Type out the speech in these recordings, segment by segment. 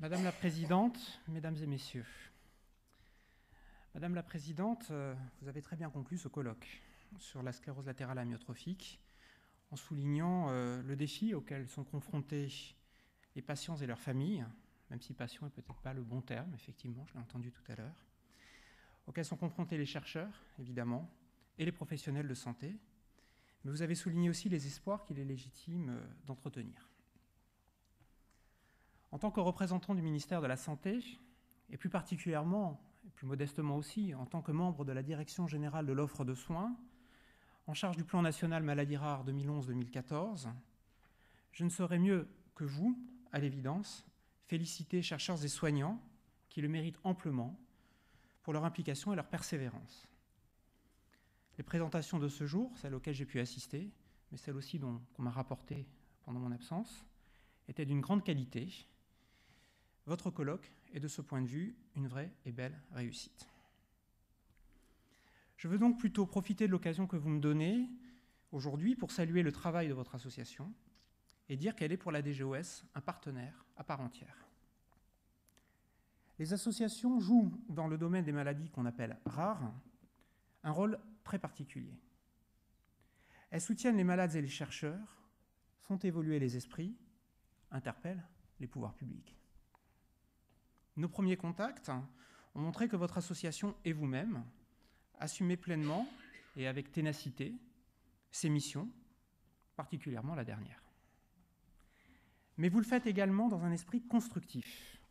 Madame la Présidente, Mesdames et Messieurs, Madame la Présidente, vous avez très bien conclu ce colloque sur la sclérose latérale amyotrophique en soulignant le défi auquel sont confrontés les patients et leurs familles, même si patient n'est peut-être pas le bon terme, effectivement, je l'ai entendu tout à l'heure, auxquels sont confrontés les chercheurs, évidemment, et les professionnels de santé, mais vous avez souligné aussi les espoirs qu'il est légitime d'entretenir. En tant que représentant du ministère de la Santé, et plus particulièrement, et plus modestement aussi, en tant que membre de la Direction générale de l'offre de soins, en charge du plan national maladies rares 2011-2014, je ne saurais mieux que vous, à l'évidence, féliciter chercheurs et soignants qui le méritent amplement pour leur implication et leur persévérance. Les présentations de ce jour, celles auxquelles j'ai pu assister, mais celles aussi qu'on m'a rapportées pendant mon absence, étaient d'une grande qualité. Votre colloque est de ce point de vue une vraie et belle réussite. Je veux donc plutôt profiter de l'occasion que vous me donnez aujourd'hui pour saluer le travail de votre association et dire qu'elle est pour la DGOS un partenaire à part entière. Les associations jouent dans le domaine des maladies qu'on appelle rares un rôle très particulier. Elles soutiennent les malades et les chercheurs, font évoluer les esprits, interpellent les pouvoirs publics. Nos premiers contacts ont montré que votre association et vous-même assumez pleinement et avec ténacité ces missions, particulièrement la dernière. Mais vous le faites également dans un esprit constructif.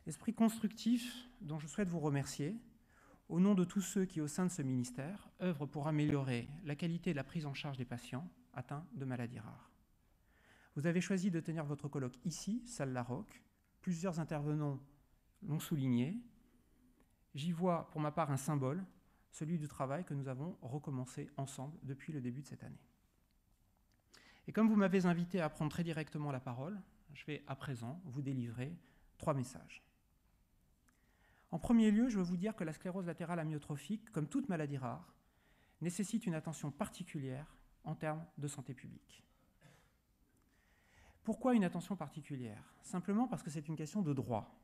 Esprit constructif dont je souhaite vous remercier au nom de tous ceux qui, au sein de ce ministère, œuvrent pour améliorer la qualité de la prise en charge des patients atteints de maladies rares. Vous avez choisi de tenir votre colloque ici, salle Larocque. Plusieurs intervenants l'ont souligné. J'y vois pour ma part un symbole, celui du travail que nous avons recommencé ensemble depuis le début de cette année. Et comme vous m'avez invité à prendre très directement la parole, je vais à présent vous délivrer 3 messages. En premier lieu, je veux vous dire que la sclérose latérale amyotrophique, comme toute maladie rare, nécessite une attention particulière en termes de santé publique. Pourquoi une attention particulière? Simplement parce que c'est une question de droit.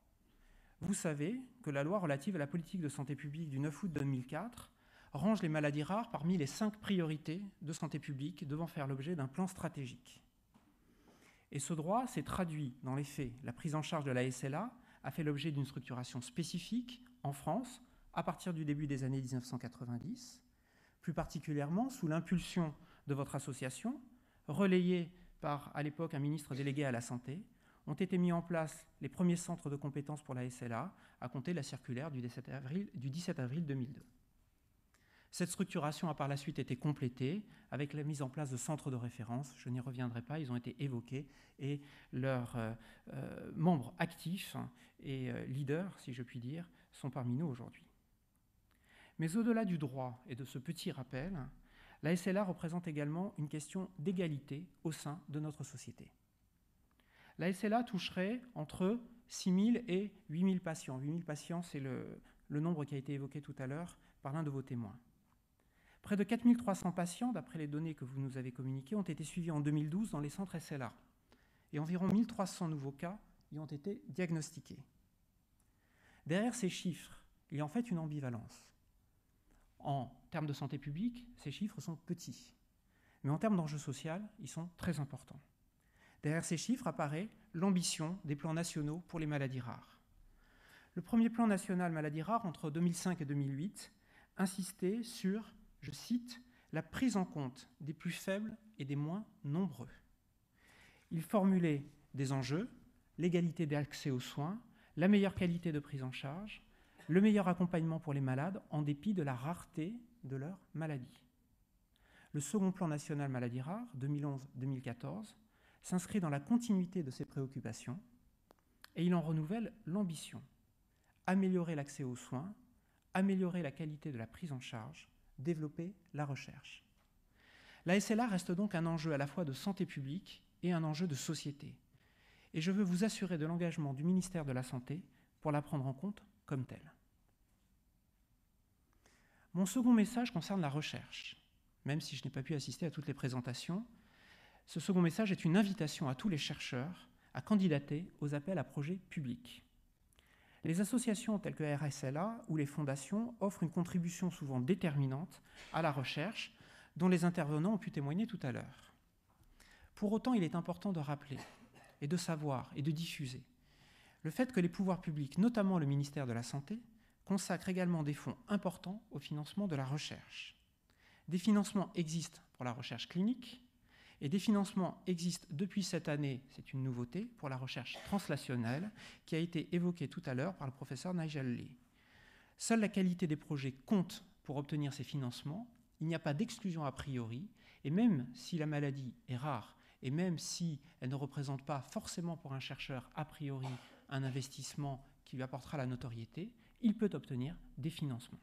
Vous savez que la loi relative à la politique de santé publique du 9 août 2004 range les maladies rares parmi les 5 priorités de santé publique devant faire l'objet d'un plan stratégique. Et ce droit s'est traduit dans les faits. La prise en charge de la SLA a fait l'objet d'une structuration spécifique en France à partir du début des années 1990, plus particulièrement sous l'impulsion de votre association, relayée par, à l'époque, un ministre délégué à la Santé, ont été mis en place les premiers centres de compétences pour la SLA à compter de la circulaire du 17 avril 2002. Cette structuration a par la suite été complétée avec la mise en place de centres de référence. Je n'y reviendrai pas, ils ont été évoqués et leurs membres actifs et leaders, si je puis dire, sont parmi nous aujourd'hui. Mais au-delà du droit et de ce petit rappel, la SLA représente également une question d'égalité au sein de notre société. La SLA toucherait entre 6 000 et 8 000 patients. 8 000 patients, c'est le nombre qui a été évoqué tout à l'heure par l'un de vos témoins. Près de 4 300 patients, d'après les données que vous nous avez communiquées, ont été suivis en 2012 dans les centres SLA. Et environ 1 300 nouveaux cas y ont été diagnostiqués. Derrière ces chiffres, il y a en fait une ambivalence. En termes de santé publique, ces chiffres sont petits. Mais en termes d'enjeu social, ils sont très importants. Derrière ces chiffres apparaît l'ambition des plans nationaux pour les maladies rares. Le premier plan national maladies rares, entre 2005 et 2008, insistait sur, je cite, « la prise en compte des plus faibles et des moins nombreux ». Il formulait des enjeux, l'égalité d'accès aux soins, la meilleure qualité de prise en charge, le meilleur accompagnement pour les malades en dépit de la rareté de leur maladie. Le second plan national maladies rares, 2011-2014, s'inscrit dans la continuité de ces préoccupations et il en renouvelle l'ambition. Améliorer l'accès aux soins, améliorer la qualité de la prise en charge, développer la recherche. La SLA reste donc un enjeu à la fois de santé publique et un enjeu de société. Et je veux vous assurer de l'engagement du ministère de la Santé pour la prendre en compte comme telle. Mon second message concerne la recherche. Même si je n'ai pas pu assister à toutes les présentations, ce second message est une invitation à tous les chercheurs à candidater aux appels à projets publics. Les associations telles que RSLA ou les fondations offrent une contribution souvent déterminante à la recherche, dont les intervenants ont pu témoigner tout à l'heure. Pour autant, il est important de rappeler et de savoir et de diffuser le fait que les pouvoirs publics, notamment le ministère de la Santé, consacrent également des fonds importants au financement de la recherche. Des financements existent pour la recherche clinique et des financements existent depuis cette année, c'est une nouveauté, pour la recherche translationnelle qui a été évoquée tout à l'heure par le professeur Nigel Lee. Seule la qualité des projets compte pour obtenir ces financements. Il n'y a pas d'exclusion a priori et même si la maladie est rare et même si elle ne représente pas forcément pour un chercheur a priori un investissement qui lui apportera la notoriété, il peut obtenir des financements.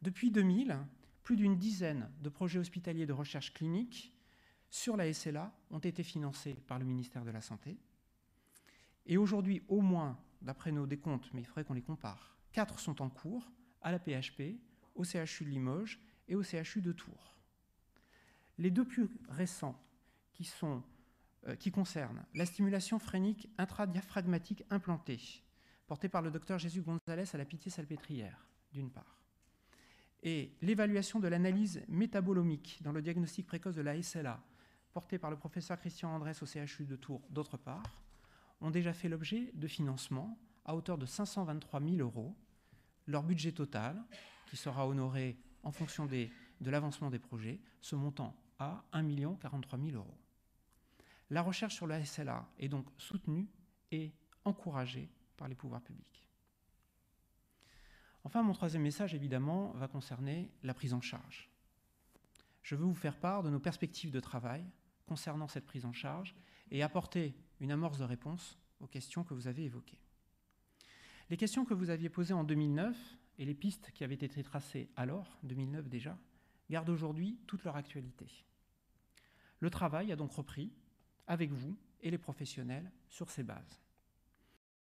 Depuis 2000, plus d'une dizaine de projets hospitaliers de recherche clinique sur la SLA ont été financés par le ministère de la Santé. Et aujourd'hui, au moins, d'après nos décomptes, mais il faudrait qu'on les compare, 4 sont en cours à la PHP, au CHU de Limoges et au CHU de Tours. Les deux plus récents qui concernent la stimulation phrénique intradiaphragmatique implantée, portée par le docteur Jésus Gonzalez à la Pitié-Salpêtrière, d'une part, et l'évaluation de l'analyse métabolomique dans le diagnostic précoce de la SLA, portée par le professeur Christian Andrès au CHU de Tours, d'autre part, ont déjà fait l'objet de financements à hauteur de 523 000 €, leur budget total, qui sera honoré en fonction de l'avancement des projets, se montant à 1 043 000 €. La recherche sur la SLA est donc soutenue et encouragée par les pouvoirs publics. Enfin, mon troisième message, évidemment, va concerner la prise en charge. Je veux vous faire part de nos perspectives de travail concernant cette prise en charge et apporter une amorce de réponse aux questions que vous avez évoquées. Les questions que vous aviez posées en 2009 et les pistes qui avaient été tracées alors, 2009 déjà, gardent aujourd'hui toute leur actualité. Le travail a donc repris avec vous et les professionnels sur ces bases.